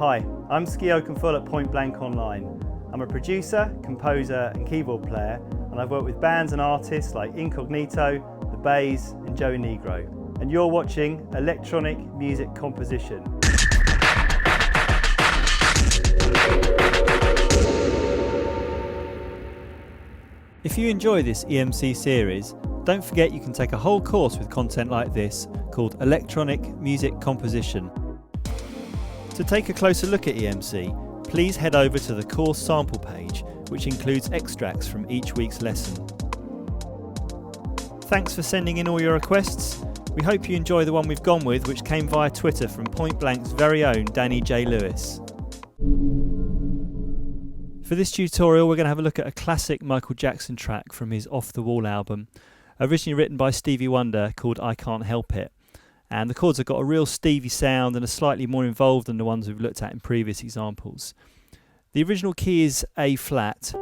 Hi, I'm Ski Oakenfull at Point Blank Online. I'm a producer, composer and keyboard player, and I've worked with bands and artists like Incognito, The Bays and Joey Negro. And you're watching Electronic Music Composition. If you enjoy this EMC series, don't forget you can take a whole course with content like this called Electronic Music Composition. To take a closer look at EMC, please head over to the course sample page, which includes extracts from each week's lesson. Thanks for sending in all your requests. We hope you enjoy the one we've gone with, which came via Twitter from Point Blank's very own Danny J. Lewis. For this tutorial, we're going to have a look at a classic Michael Jackson track from his Off the Wall album, originally written by Stevie Wonder, called I Can't Help It. And the chords have got a real Stevie sound and are slightly more involved than the ones we've looked at in previous examples. The original key is A flat,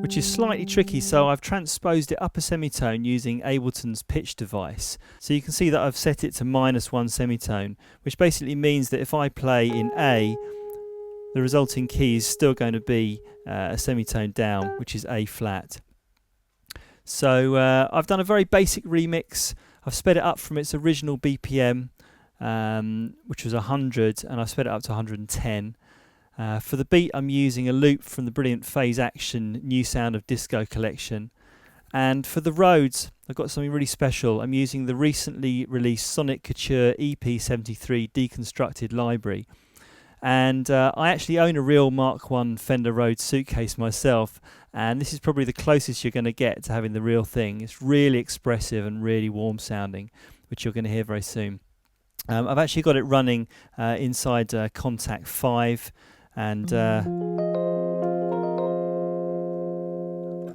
which is slightly tricky, so I've transposed it up a semitone using Ableton's pitch device. So you can see that I've set it to -1 semitone, which basically means that if I play in A, the resulting key is still going to be a semitone down, which is A flat. So I've done a very basic remix. I've sped it up from its original BPM, which was 100, and I've sped it up to 110. For the beat, I'm using a loop from the brilliant Phase Action New Sound of Disco collection. And for the Rhodes, I've got something really special. I'm using the recently released Sonic Couture EP73 Deconstructed library. And I actually own a real Mark I Fender Rhodes suitcase myself, and this is probably the closest you're going to get to having the real thing. It's really expressive and really warm sounding, which you're going to hear very soon. I've actually got it running inside Contact 5, and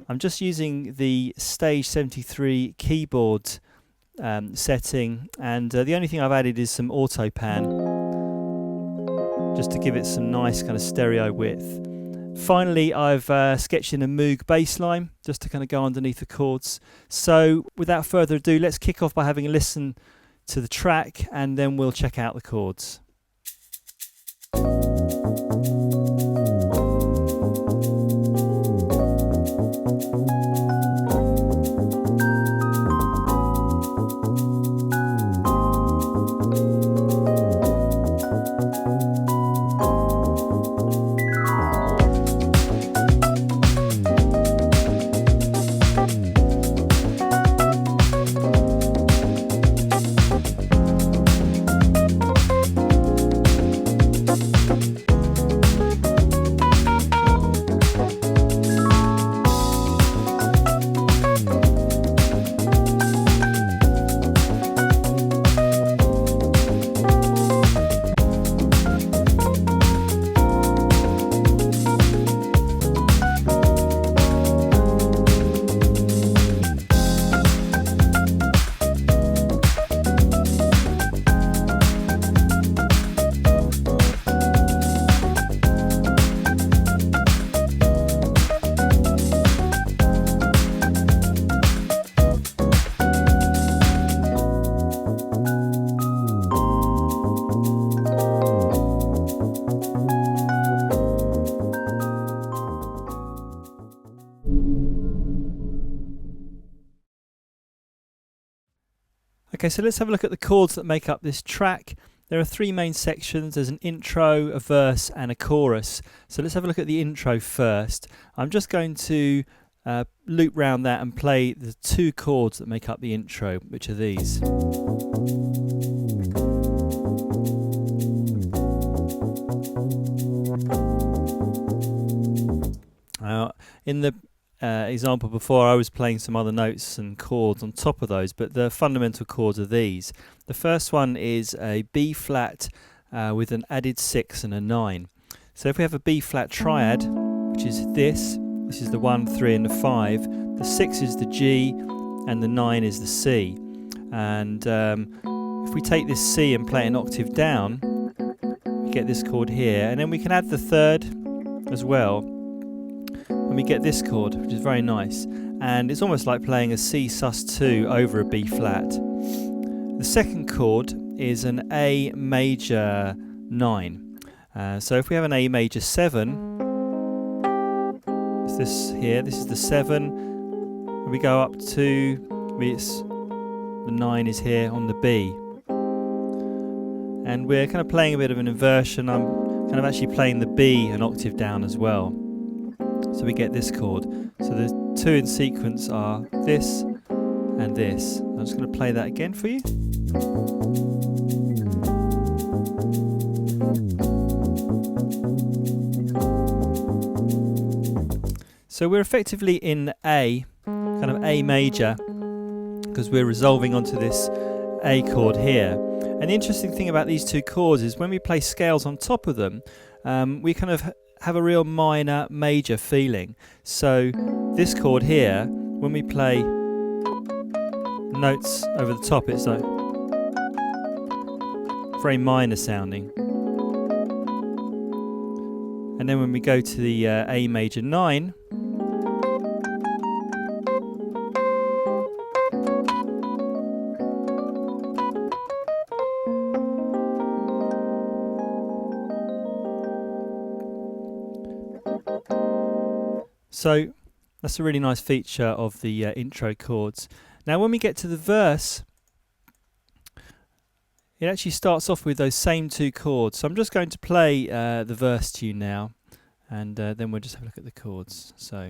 I'm just using the Stage 73 keyboard setting, and the only thing I've added is some auto pan, just to give it some nice kind of stereo width. Finally, I've sketched in a Moog bass line just to kind of go underneath the chords. So without further ado, let's kick off by having a listen to the track, and then we'll check out the chords. Okay, so let's have a look at the chords that make up this track. There are three main sections. There's an intro, a verse and a chorus. So let's have a look at the intro first. I'm just going to loop round that and play the two chords that make up the intro, which are these. In the example before, I was playing some other notes and chords on top of those, but the fundamental chords are these. The first one is a B flat with an added 6 and a 9. So if we have a B flat triad, which is this is the 1, 3 and the 5, the 6 is the G and the 9 is the C. And if we take this C and play an octave down, we get this chord here, and then we can add the third as well, and we get this chord, which is very nice, and it's almost like playing a C sus2 over a B flat. The second chord is an A major 9. So if we have an A major 7, it's this here, this is the 7, we go up to, the 9 is here on the B. And we're kind of playing a bit of an inversion. I'm kind of actually playing the B an octave down as well. So we get this chord. So the two in sequence are this and this. I'm just going to play that again for you. So we're effectively in A, kind of A major, because we're resolving onto this A chord here. And the interesting thing about these two chords is when we play scales on top of them, we kind of have a real minor major feeling. So this chord here, when we play notes over the top, it's like very minor sounding. And then when we go to the A major 9, so that's a really nice feature of the intro chords. Now when we get to the verse, it actually starts off with those same two chords. So I'm just going to play the verse tune now, and then we'll just have a look at the chords. So.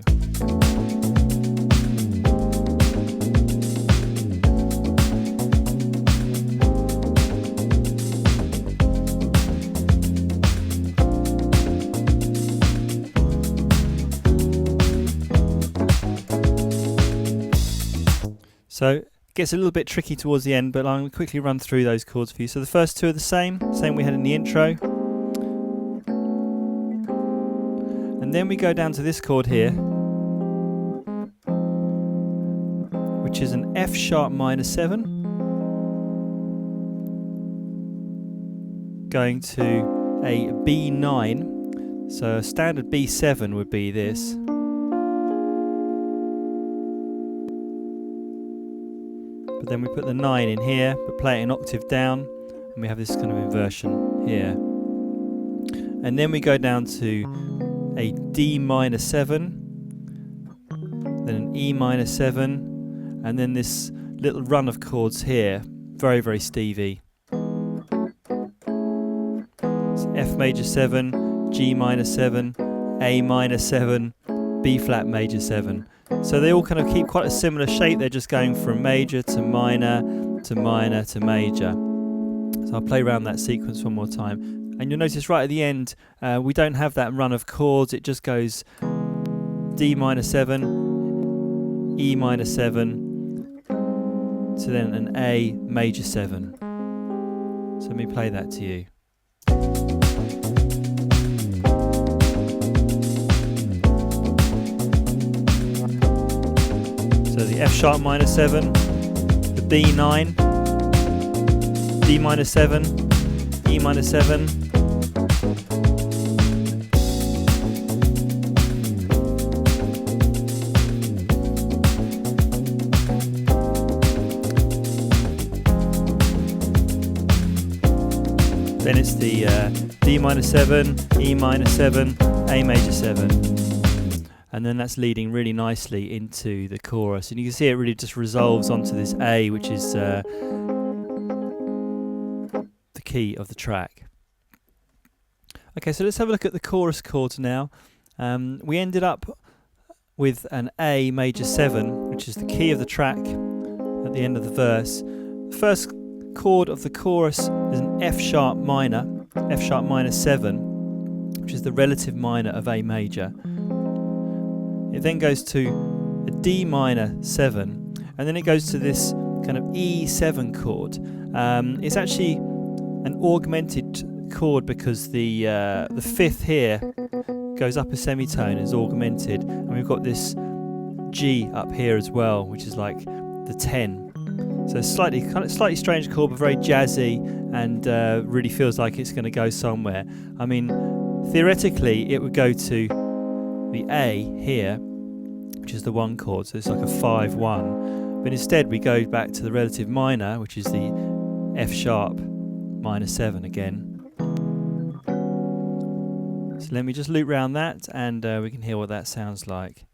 So it gets a little bit tricky towards the end, but I'm going to quickly run through those chords for you. So the first two are the same we had in the intro. And then we go down to this chord here, which is an F sharp minor 7, going to a B9. So a standard B7 would be this. But then we put the 9 in here, but play it an octave down, and we have this kind of inversion here. And then we go down to a D minor 7, then an E minor 7, and then this little run of chords here, very, very Stevie. It's F major 7, G minor 7, A minor 7, B flat major 7. So they all kind of keep quite a similar shape. They're just going from major to minor to minor to major. So I'll play around that sequence one more time. And you'll notice right at the end, we don't have that run of chords. It just goes D minor 7, E minor 7, to then an A major 7. So let me play that to you. So the F sharp minor 7, the B9, D minor 7, E minor 7, then it's the D minor 7, E minor 7, A major 7. And then that's leading really nicely into the chorus. And you can see it really just resolves onto this A, which is the key of the track. Okay, so let's have a look at the chorus chords now. We ended up with an A major 7, which is the key of the track at the end of the verse. The first chord of the chorus is an F sharp minor 7, which is the relative minor of A major. It then goes to a D minor 7, and then it goes to this kind of E7 chord. It's actually an augmented chord because the fifth here goes up a semitone, is augmented, and we've got this G up here as well, which is like the 10. So slightly strange chord, but very jazzy, and really feels like it's going to go somewhere. I mean, theoretically, it would go to the A here, which is the 1 chord, so it's like a 5-1. But instead, we go back to the relative minor, which is the F sharp minor 7 again. So let me just loop round that and we can hear what that sounds like.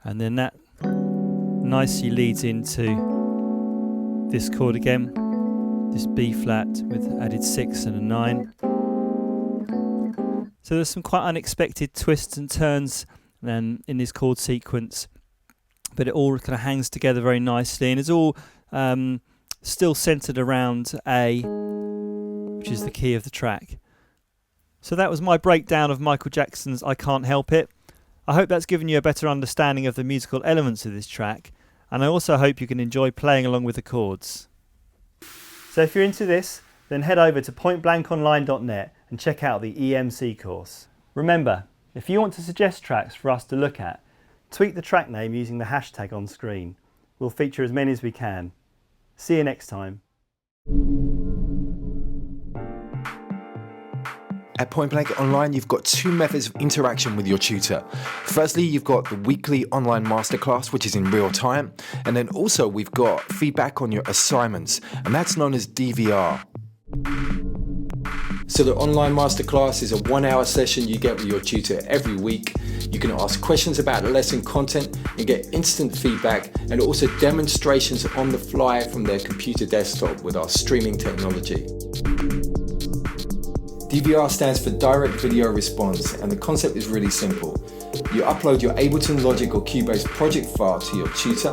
And then that nicely leads into this chord again, this B flat with added 6 and a 9. So there's some quite unexpected twists and turns in this chord sequence, but it all kind of hangs together very nicely, and it's all still centered around A, which is the key of the track. So that was my breakdown of Michael Jackson's I Can't Help It. I hope that's given you a better understanding of the musical elements of this track, and I also hope you can enjoy playing along with the chords. So if you're into this, then head over to pointblankonline.net and check out the EMC course. Remember, if you want to suggest tracks for us to look at, tweet the track name using the hashtag on screen. We'll feature as many as we can. See you next time. At Point Blank Online, you've got two methods of interaction with your tutor. Firstly, you've got the weekly online masterclass, which is in real time. And then also we've got feedback on your assignments, and that's known as DVR. So the online masterclass is a 1-hour session you get with your tutor every week. You can ask questions about the lesson content and get instant feedback, and also demonstrations on the fly from their computer desktop with our streaming technology. DVR stands for Direct Video Response, and the concept is really simple. You upload your Ableton, Logic or Cubase project file to your tutor,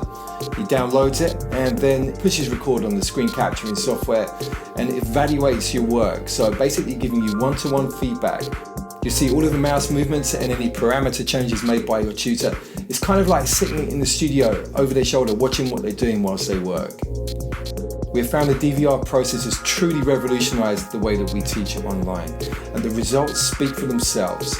he downloads it and then pushes record on the screen capturing software and evaluates your work, so basically giving you one-to-one feedback. You see all of the mouse movements and any parameter changes made by your tutor. It's kind of like sitting in the studio over their shoulder watching what they're doing whilst they work. We have found the DVR process has truly revolutionized the way that we teach online, and the results speak for themselves.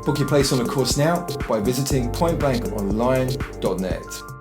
Book your place on the course now by visiting pointblankonline.net.